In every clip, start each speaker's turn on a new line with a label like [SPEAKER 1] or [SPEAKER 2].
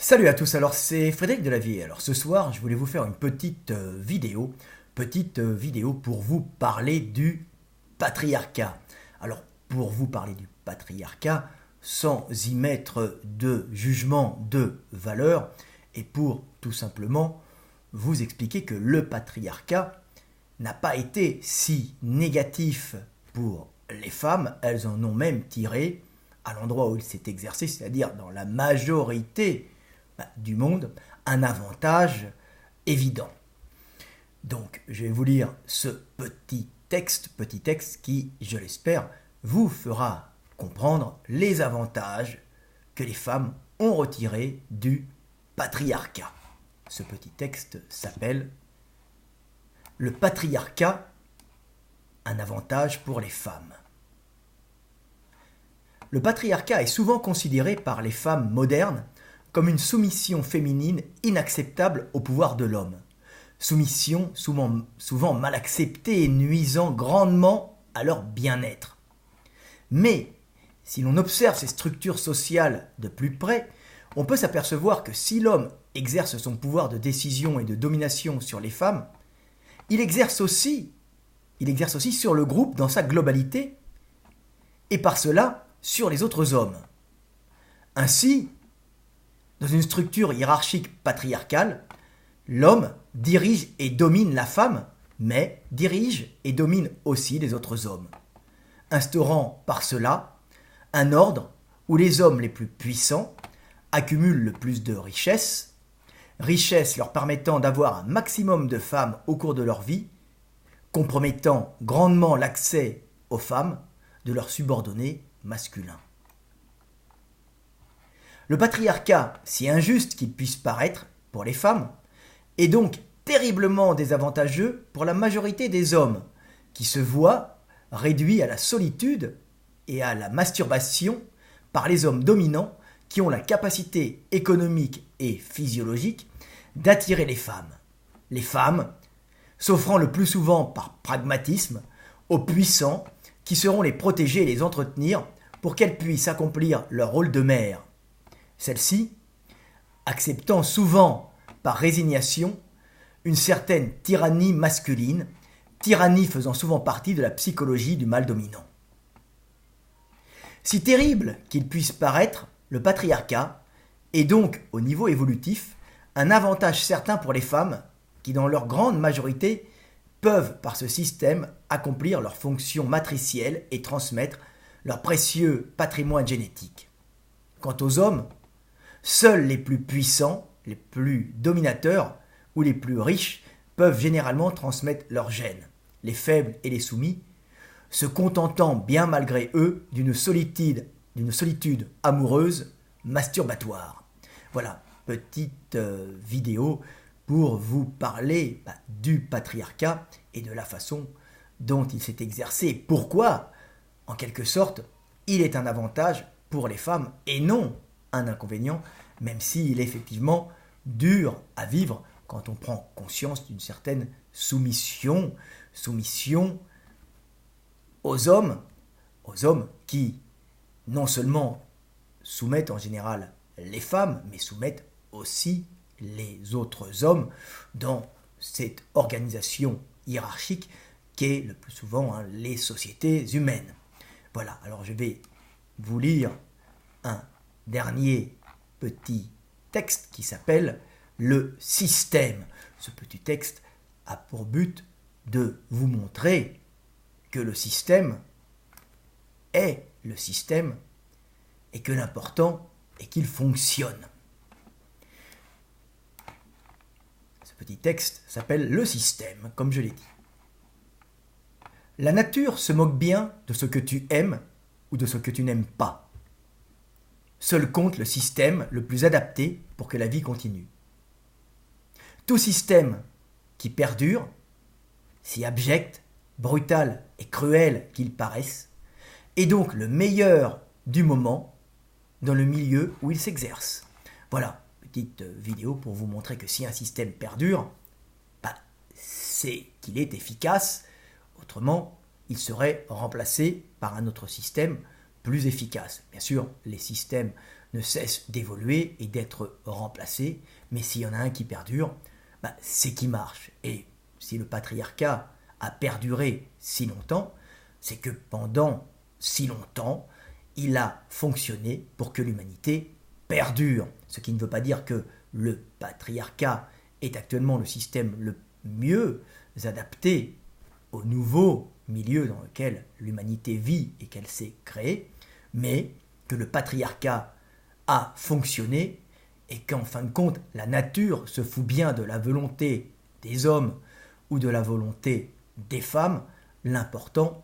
[SPEAKER 1] Salut à tous, alors c'est Frédéric Delavier. Alors ce soir, je voulais vous faire une petite vidéo pour vous parler du patriarcat. Alors pour vous parler du patriarcat, sans y mettre de jugement de valeur, et pour tout simplement vous expliquer que le patriarcat n'a pas été si négatif pour les femmes, elles en ont même tiré à l'endroit où il s'est exercé, c'est-à-dire dans la majorité du monde, un avantage évident. Donc, je vais vous lire ce petit texte qui, je l'espère, vous fera comprendre les avantages que les femmes ont retirés du patriarcat. Ce petit texte s'appelle Le patriarcat, un avantage pour les femmes. Le patriarcat est souvent considéré par les femmes modernes comme une soumission féminine inacceptable au pouvoir de l'homme. Soumission souvent mal acceptée et nuisant grandement à leur bien-être. Mais, si l'on observe ces structures sociales de plus près, on peut s'apercevoir que si l'homme exerce son pouvoir de décision et de domination sur les femmes, il exerce aussi sur le groupe dans sa globalité, et par cela sur les autres hommes. Ainsi, dans une structure hiérarchique patriarcale, l'homme dirige et domine la femme, mais dirige et domine aussi les autres hommes, instaurant par cela un ordre où les hommes les plus puissants accumulent le plus de richesses, richesses leur permettant d'avoir un maximum de femmes au cours de leur vie, compromettant grandement l'accès aux femmes de leurs subordonnés masculins. Le patriarcat, si injuste qu'il puisse paraître pour les femmes, est donc terriblement désavantageux pour la majorité des hommes, qui se voient réduits à la solitude et à la masturbation par les hommes dominants qui ont la capacité économique et physiologique d'attirer les femmes. Les femmes, s'offrant le plus souvent par pragmatisme aux puissants qui seront les protéger et les entretenir pour qu'elles puissent accomplir leur rôle de mère. Celles-ci, acceptant souvent par résignation une certaine tyrannie masculine, tyrannie faisant souvent partie de la psychologie du mâle dominant. Si terrible qu'il puisse paraître, le patriarcat est donc, au niveau évolutif, un avantage certain pour les femmes qui, dans leur grande majorité, peuvent, par ce système, accomplir leurs fonctions matricielles et transmettre leur précieux patrimoine génétique. Quant aux hommes, seuls les plus puissants, les plus dominateurs ou les plus riches peuvent généralement transmettre leurs gènes. Les faibles et les soumis, se contentant bien malgré eux d'une solitude amoureuse masturbatoire. Voilà, petite vidéo pour vous parler du patriarcat et de la façon dont il s'est exercé. Pourquoi, en quelque sorte, il est un avantage pour les femmes et non un inconvénient, même s'il est effectivement dur à vivre quand on prend conscience d'une certaine soumission aux hommes qui non seulement soumettent en général les femmes, mais soumettent aussi les autres hommes dans cette organisation hiérarchique qu'est le plus souvent les sociétés humaines. Voilà, alors je vais vous lire un dernier petit texte qui s'appelle Le système. Ce petit texte a pour but de vous montrer que le système est le système et que l'important est qu'il fonctionne. Ce petit texte s'appelle Le système, comme je l'ai dit. La nature se moque bien de ce que tu aimes ou de ce que tu n'aimes pas. Seul compte le système le plus adapté pour que la vie continue. Tout système qui perdure, si abject, brutal et cruel qu'il paraisse, est donc le meilleur du moment dans le milieu où il s'exerce. Voilà, petite vidéo pour vous montrer que si un système perdure, c'est qu'il est efficace, autrement il serait remplacé par un autre système plus efficace. Bien sûr, les systèmes ne cesse d'évoluer et d'être remplacé, mais s'il y en a un qui perdure, c'est qui marche. Et si le patriarcat a perduré si longtemps, c'est que pendant si longtemps, il a fonctionné pour que l'humanité perdure. Ce qui ne veut pas dire que le patriarcat est actuellement le système le mieux adapté au nouveau milieu dans lequel l'humanité vit et qu'elle s'est créée, mais que le patriarcat a fonctionné et qu'en fin de compte, la nature se fout bien de la volonté des hommes ou de la volonté des femmes, l'important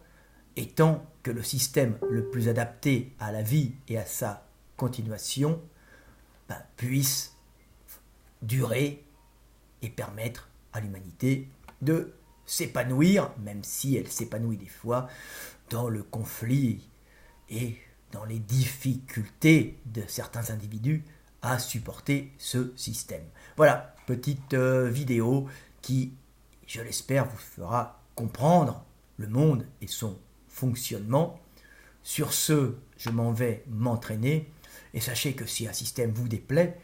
[SPEAKER 1] étant que le système le plus adapté à la vie et à sa continuation puisse durer et permettre à l'humanité de s'épanouir, même si elle s'épanouit des fois dans le conflit et dans les difficultés de certains individus à supporter ce système. Voilà, petite vidéo qui, je l'espère, vous fera comprendre le monde et son fonctionnement. Sur ce, je m'en vais m'entraîner et sachez que si un système vous déplaît,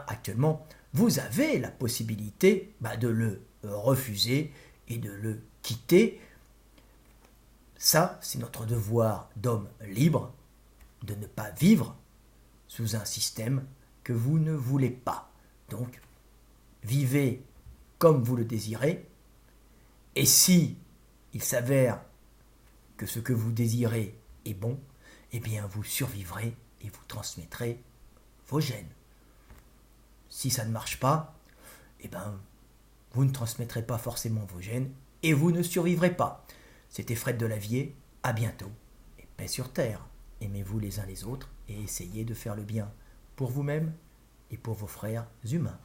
[SPEAKER 1] actuellement, vous avez la possibilité de le refuser et de le quitter. Ça, c'est notre devoir d'homme libre, de ne pas vivre sous un système que vous ne voulez pas. Donc, vivez comme vous le désirez, et si il s'avère que ce que vous désirez est bon, vous survivrez et vous transmettrez vos gènes. Si ça ne marche pas, vous ne transmettrez pas forcément vos gènes et vous ne survivrez pas. C'était Fred Delavier, à bientôt, et paix sur terre. Aimez-vous les uns les autres et essayez de faire le bien pour vous-même et pour vos frères humains.